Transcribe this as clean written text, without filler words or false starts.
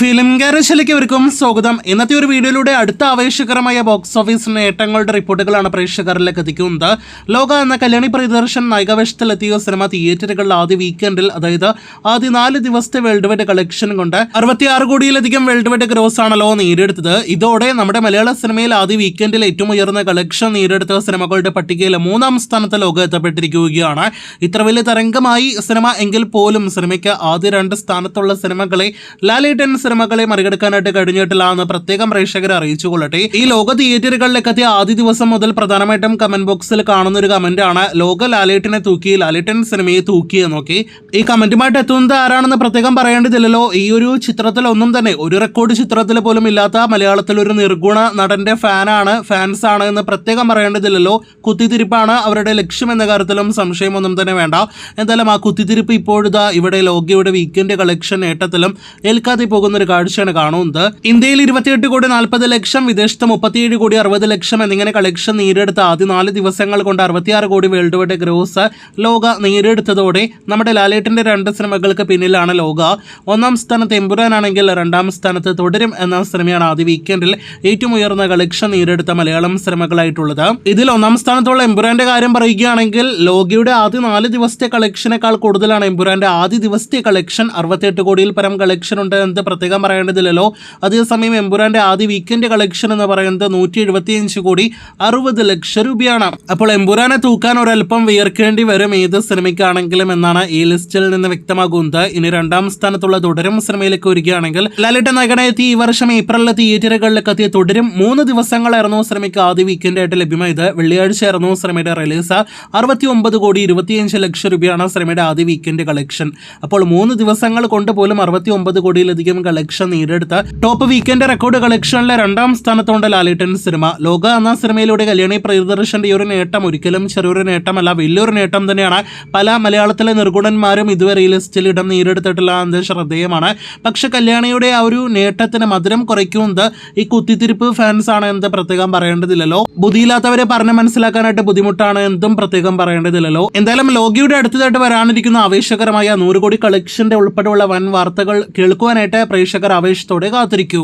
Film ഗാരേജിലേക്ക് ഇവർക്കും സ്വാഗതം. ഇന്നത്തെ ഒരു വീഡിയോയിലൂടെ അടുത്ത ആവേശകരമായ ബോക്സ് ഓഫീസ് നേട്ടങ്ങളുടെ റിപ്പോർട്ടുകളാണ് പ്രേക്ഷകരിലേക്ക് എത്തിക്കുന്നത്. ലോക എന്ന കല്യാണി പ്രിയദർശൻ നായികാവേഷത്തിലെത്തിയ സിനിമ തിയേറ്ററുകളിൽ ആദ്യ വീക്കെൻഡിൽ, അതായത് ആദ്യ 4 ദിവസത്തെ വേൾഡ് വൈഡ് കളക്ഷൻ കൊണ്ട് 66 കോടിയിലധികം വേൾഡ് വൈഡ് ഗ്രോസ് ആണല്ലോ നേടിയെടുത്തത്. ഇതോടെ നമ്മുടെ മലയാള സിനിമയിൽ ആദ്യ വീക്കെൻഡിൽ ഏറ്റവും ഉയർന്ന കളക്ഷൻ നേടിയെടുത്ത സിനിമകളുടെ പട്ടികയിൽ 3-ാം സ്ഥാനത്ത് ലോക എത്തപ്പെട്ടിരിക്കുകയാണ്. ഇത്ര വലിയ തരംഗമായി സിനിമ എങ്കിൽ പോലും സിനിമയ്ക്ക് ആദ്യ 2 സ്ഥാനത്തുള്ള സിനിമകളെ ലാലേട്ടൻ സിനിമകളെ മറികടക്കാനായിട്ട് കഴിഞ്ഞിട്ടില്ല എന്ന് പ്രത്യേകം പ്രേക്ഷകരെ അറിയിച്ചുകൊള്ളട്ടെ. ഈ ലോക തിയേറ്ററുകളിലേക്ക് എത്തിയ ആദ്യ ദിവസം മുതൽ പ്രധാനമായിട്ടും കമന്റ് ബോക്സിൽ കാണുന്ന ഒരു കമന്റ് ആണ് ലോക ലാലേട്ടനെ തൂക്കി, ലാലേട്ടൻ സിനിമയെ തൂക്കി എന്നൊക്കെ. ഈ കമന്റുമായിട്ട് എത്തുന്നത് ആരാണെന്ന് പ്രത്യേകം പറയേണ്ടതില്ലല്ലോ. ഈ ഒരു ചിത്രത്തിൽ ഒന്നും തന്നെ ഒരു റെക്കോർഡ് ചിത്രത്തിൽ പോലും ഇല്ലാത്ത മലയാളത്തിൽ ഒരു നിർഗുണ നടന്റെ ഫാൻസ് ആണ് എന്ന് പ്രത്യേകം പറയേണ്ടതില്ലല്ലോ. കുത്തിത്തിരിപ്പാണ് അവരുടെ ലക്ഷ്യം എന്ന കാര്യത്തിലും സംശയമൊന്നും തന്നെ വേണ്ട. എന്തായാലും ആ കുത്തിത്തിരിപ്പ് ഇപ്പോഴിതാ ഇവിടെ ലോകയുടെ വീക്കെൻഡ് കളക്ഷൻ നേട്ടത്തിലും ഏൽക്കാതെ പോകുന്ന ഒരു കാഴ്ചയാണ് കാണുന്നത്. ഇന്ത്യയിൽ 28 കോടി 40 ലക്ഷം, വിദേശത്ത് 37 കോടി 60 ലക്ഷം എന്നിങ്ങനെ കളക്ഷൻ നേടിയെടുത്ത ആദ്യ 4 ദിവസങ്ങൾ കൊണ്ട് 66 കോടി വേൾഡ് വൈഡ് ഗ്രോസ് ലോക നേടിയെടുത്തതോടെ നമ്മുടെ ലാലേട്ടന്റെ 2 സിനിമകൾക്ക് പിന്നിലാണ് ലോക. 1-ാം സ്ഥാനത്ത് എമ്പുരാനാണെങ്കിൽ 2-ാം സ്ഥാനത്ത് തുടരും എന്ന സിനിമയാണ് ആദ്യ വീക്കെൻഡിൽ ഏറ്റവും ഉയർന്ന കളക്ഷൻ നേടിയെടുത്ത മലയാളം സിനിമകളായിട്ടുള്ളത്. ഇതിൽ 1-ാം സ്ഥാനത്തുള്ള എമ്പുരാന്റെ കാര്യം പറയുകയാണെങ്കിൽ ലോകയുടെ ആദ്യ 4 ദിവസത്തെ കളക്ഷനേക്കാൾ കൂടുതലാണ് എമ്പുരാന്റെ ആദ്യ ദിവസത്തെ കളക്ഷൻ. 68 കോടിയിൽ പരം കളക്ഷൻ ഉണ്ട് എന്ന് പ്രത്യേകം പറയേണ്ടതില്ലല്ലോ. അതേസമയം എമ്പുരാന്റെ ആദ്യ വീക്കെൻഡ് കളക്ഷൻ എന്ന് പറയുന്നത് 175 കോടി 60 ലക്ഷം രൂപയാണ്. അപ്പോൾ എമ്പുരാനെ തൂക്കാൻ ഒരല്പം വിയർക്കേണ്ടി വരും ഏത് സിനിമയ്ക്കാണെങ്കിലും എന്നാണ് ഈ ലിസ്റ്റിൽ നിന്ന് വ്യക്തമാകുന്നത്. ഇനി 2-ാം സ്ഥാനത്തുള്ള തുടരും സിനിമയിലേക്ക് വരികയാണെങ്കിൽ ലാലേട്ടൻ നായകനായെത്തി ഈ വർഷം ഏപ്രിലിൽ തിയേറ്ററുകളിലേക്ക് എത്തിയ തുടരും 3 ദിവസങ്ങളായിരുന്നു സിനിമയ്ക്ക് ആദ്യ വീക്കെൻഡ് ആയിട്ട് ലഭ്യമായത്. വെള്ളിയാഴ്ചയായിരുന്നു സിനിമയുടെ റിലീസ്. 69 കോടി 25 ലക്ഷം രൂപയാണ് സിനിമയുടെ ആദ്യ വീക്കെൻഡ് കളക്ഷൻ. അപ്പോൾ 3 ദിവസങ്ങൾ കൊണ്ട് പോലും 69 കോടിയിലധികം കളക്ഷൻ നേടിയെടുത്ത ടോപ്പ് വീക്കെൻഡ് റെക്കോർഡ് കളക്ഷനിലെ 2-ാം സ്ഥാനത്തുണ്ട് ലാലേട്ടൻ സിനിമ. ലോക എന്ന സിനിമയിലൂടെ കല്യാണി പ്രിയദർശന്റെ ഈ ഒരു നേട്ടം ഒരിക്കലും ചെറിയൊരു നേട്ടമല്ല, വലിയൊരു നേട്ടം തന്നെയാണ്. പല മലയാളത്തിലെ നിർഗുണന്മാരും ഇതുവരെ ഈ ലിസ്റ്റിൽ ഇടം നേടിയെടുത്തിട്ടില്ല എന്നത് ശ്രദ്ധേയമാണ്. പക്ഷെ കല്യാണിയുടെ ആ ഒരു നേട്ടത്തിന് മധുരം കുറയ്ക്കുന്നത് ഈ കുത്തിത്തിരിപ്പ് ഫാൻസ് ആണ് എന്ന് പ്രത്യേകം പറയേണ്ടതില്ലല്ലോ. ബുദ്ധിയില്ലാത്തവരെ പറഞ്ഞ് മനസ്സിലാക്കാനായിട്ട് ബുദ്ധിമുട്ടാണ് എന്തും പ്രത്യേകം പറയേണ്ടതില്ലല്ലോ. എന്തായാലും ലോകയുടെ അടുത്തതായിട്ട് വരാനിരിക്കുന്ന ആവേശകരമായ 100 കോടി കളക്ഷന്റെ ഉൾപ്പെടെയുള്ള വൻ വാർത്തകൾ കേൾക്കുവാനായിട്ട് പ്രേക്ഷകർ ആവേശത്തോടെ കാത്തിരിക്കൂ.